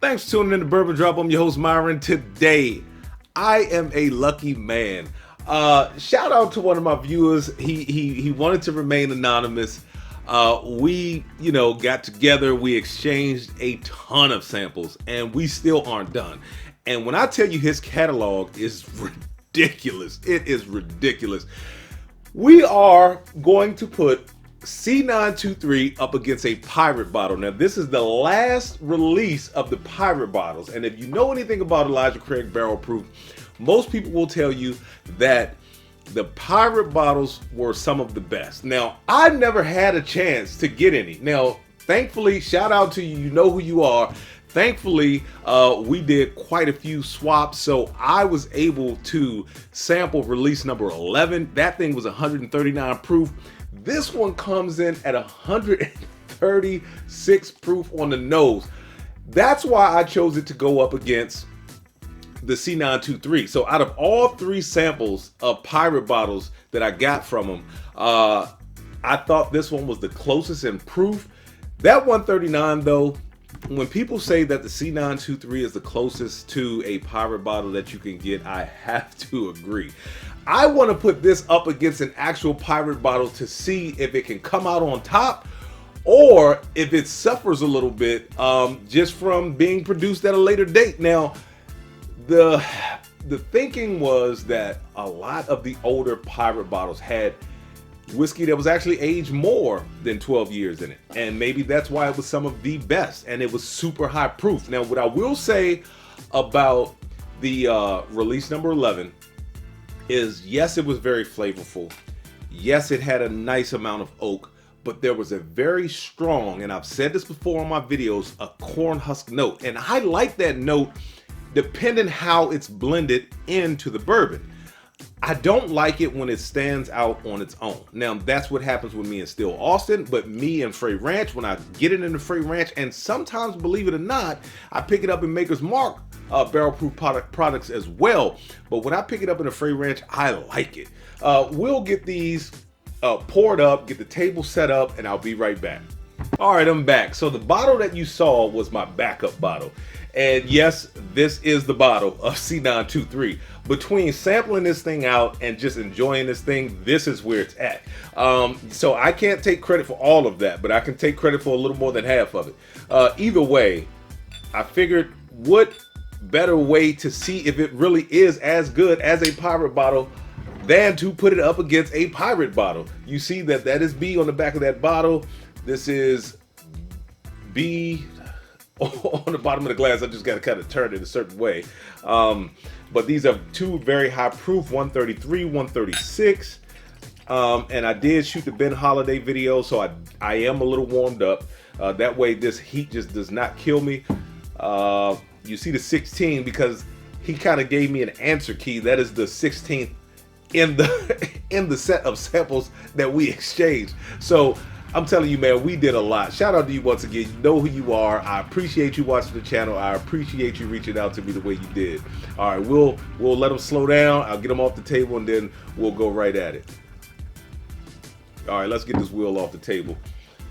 Thanks for tuning in to Bourbon Drop. I'm your host, Myron. Today, I am a lucky man. Shout out to one of my viewers. He wanted to remain anonymous. We got together. We exchanged a ton of samples, and we still aren't done. And when I tell you his catalog is ridiculous, it is ridiculous. We are going to put C923 up against a pirate bottle. Now, this is the last release of the pirate bottles. And if you know anything about Elijah Craig Barrel Proof, most people will tell you that the pirate bottles were some of the best. Now, I never had a chance to get any. Now, thankfully, shout out to you. You know who you are. Thankfully, we did quite a few swaps, so I was able to sample release number 11. That thing was 139 proof. This one comes in at 136 proof on the nose. That's why I chose it to go up against the C923. So out of all three samples of pirate bottles that I got from them, I thought this one was the closest in proof. That 139 though, when people say that the C923 is the closest to a pirate bottle that you can get, I have to agree. I want to put this up against an actual pirate bottle to see if it can come out on top or if it suffers a little bit just from being produced at a later date. Now, the thinking was that a lot of the older pirate bottles had whiskey that was actually aged more than 12 years in it, and maybe that's why it was some of the best, and it was super high proof. Now, what I will say about the release number 11 is, yes, it was very flavorful. Yes, it had a nice amount of oak, but there was a very strong, and I've said this before on my videos, a corn husk note, and I like that note depending how it's blended into the bourbon. I don't like it when it stands out on its own. Now, that's what happens with me and Still Austin, but me and Frey Ranch, when I get it into Frey Ranch, and sometimes, believe it or not, I pick it up in Maker's Mark barrel proof products as well. But when I pick it up in a Frey Ranch, I like it. We'll get these poured up, get the table set up, and I'll be right back. All right, I'm back. So the bottle that you saw was my backup bottle. And yes, this is the bottle of C923. Between sampling this thing out and just enjoying this thing, this is where it's at. So I can't take credit for all of that, but I can take credit for a little more than half of it. Either way, I figured what better way to see if it really is as good as a pirate bottle than to put it up against a pirate bottle. You see that is B on the back of that bottle. This is B on the bottom of the glass. I just got to kind of turn it a certain way. But these are two very high proof, 133, 136. And I did shoot the Ben Holiday video, so I am a little warmed up. That way this heat just does not kill me. You see the 16 because he kind of gave me an answer key. That is the 16th in the set of samples that we exchanged. So I'm telling you, man, we did a lot. Shout out to you once again. You know who you are. I appreciate you watching the channel. I appreciate you reaching out to me the way you did. All right, we'll let them slow down. I'll get them off the table, and then we'll go right at it. All right, let's get this wheel off the table.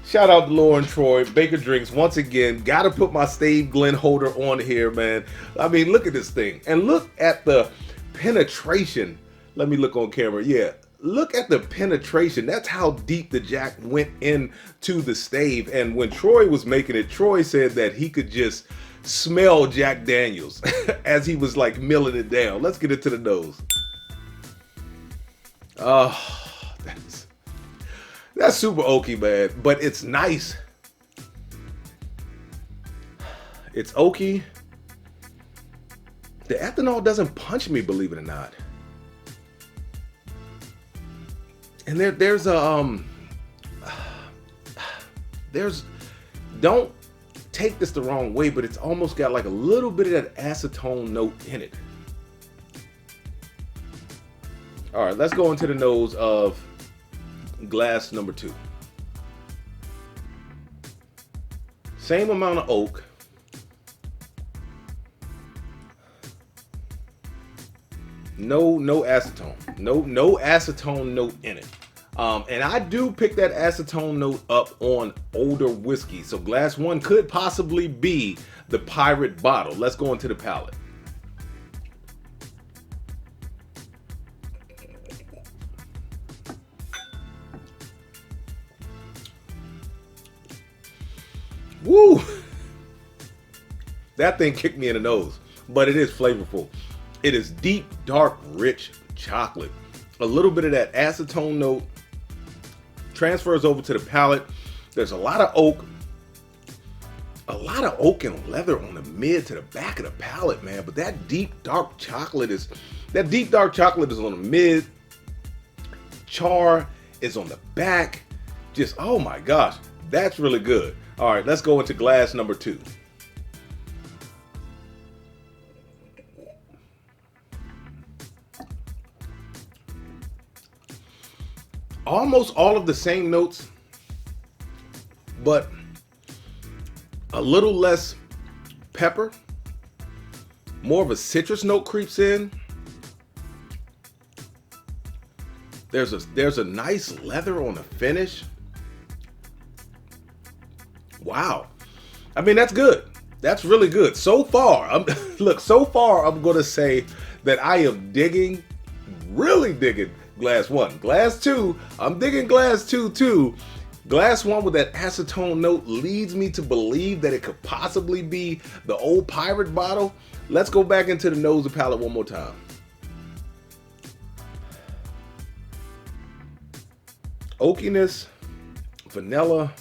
Shout out to Lauren Troy, Baker Drinks. Once again, got to put my Stave Glen holder on here, man. I mean, look at this thing. And look at the penetration. Let me look on camera. Yeah. Look at the penetration. That's how deep the Jack went into the stave. And when Troy was making it, Troy said that he could just smell Jack Daniels as he was like milling it down. Let's get it to the nose. That's super oaky, man. But it's nice. It's oaky. The ethanol doesn't punch me, believe it or not. And there's don't take this the wrong way, but it's almost got like a little bit of that acetone note in it. All right, let's go into the nose of glass number 2. Same amount of oak. No acetone. No acetone note in it. And I do pick that acetone note up on older whiskey. So glass 1 could possibly be the Pirate bottle. Let's go into the palate. Woo! That thing kicked me in the nose, but it is flavorful. It is deep, dark, rich chocolate. A little bit of that acetone note transfers over to the palate. There's a lot of oak and leather on the mid to the back of the palate, man. But that deep, dark chocolate is on the mid. Char is on the back. Just, oh my gosh, that's really good. All right, let's go into glass number 2. Almost all of the same notes, but a little less pepper. More of a citrus note creeps in. There's a nice leather on the finish. Wow. I mean, that's good. That's really good. So far, I'm going to say that I am really digging glass 1. Glass 2, I'm digging glass 2 too. Glass 1 with that acetone note leads me to believe that it could possibly be the old Pirate bottle. Let's go back into the nose and palate one more time. Oakiness, vanilla.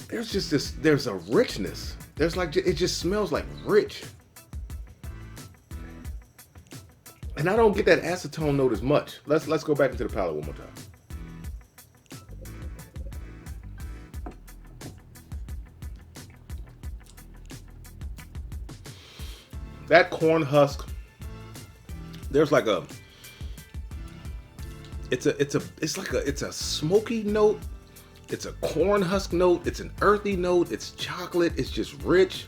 There's a richness. It just smells like rich. And I don't get that acetone note as much. Let's go back into the palate one more time. That corn husk, there's like it's a smoky note. It's a corn husk note. It's an earthy note. It's chocolate. It's just rich.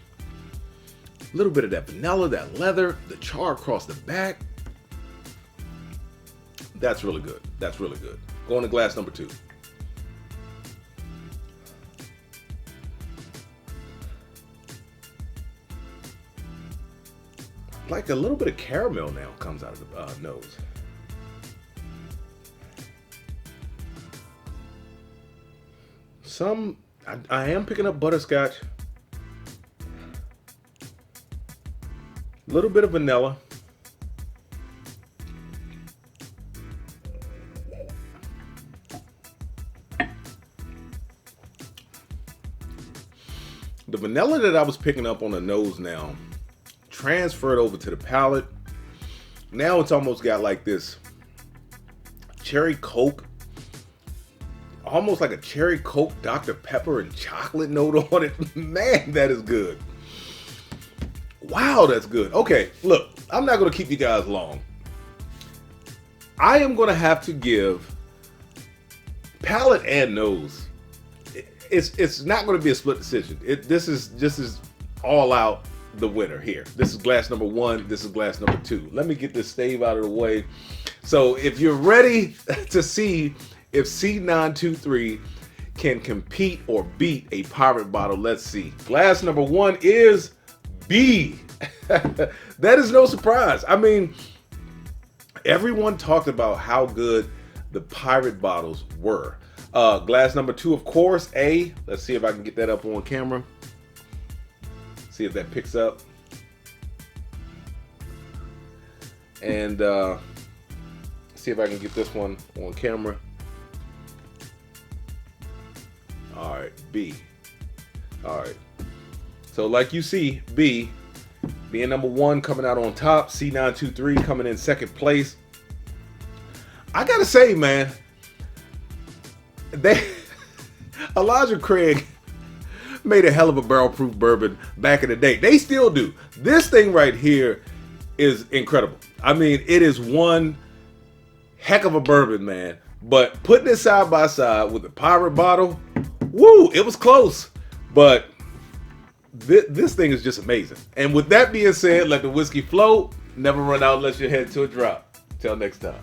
A little bit of that vanilla, that leather, the char across the back. That's really good. That's really good. Going to glass number 2. Like a little bit of caramel now comes out of the nose. I am picking up butterscotch. A little bit of vanilla. The vanilla that I was picking up on the nose now transferred over to the palate. Now it's almost got like this cherry Coke, almost like a cherry Coke Dr. Pepper and chocolate note on it. Man, that is good. Wow, that's good. Okay, look, I'm not going to keep you guys long. I am going to have to give palate and nose. It's not going to be a split decision. This is all out the winner here. This is glass number 1. This is glass number 2. Let me get this stave out of the way. So if you're ready to see if C923 can compete or beat a Pirate bottle, let's see. Glass number 1 is B. That is no surprise. I mean, everyone talked about how good the Pirate bottles were. Glass number 2, of course, A. Let's see if I can get that up on camera. See if that picks up. And see if I can get this one on camera. All right, B. All right. So like you see, B being number 1 coming out on top. C923 coming in second place. I gotta say, man, Elijah Craig made a hell of a barrel-proof bourbon back in the day. They still do. This thing right here is incredible. I mean, it is one heck of a bourbon, man. But putting it side by side with the Pirate bottle, woo, it was close. But this thing is just amazing. And with that being said, let the whiskey flow. Never run out unless you're headed to a drop. Till next time.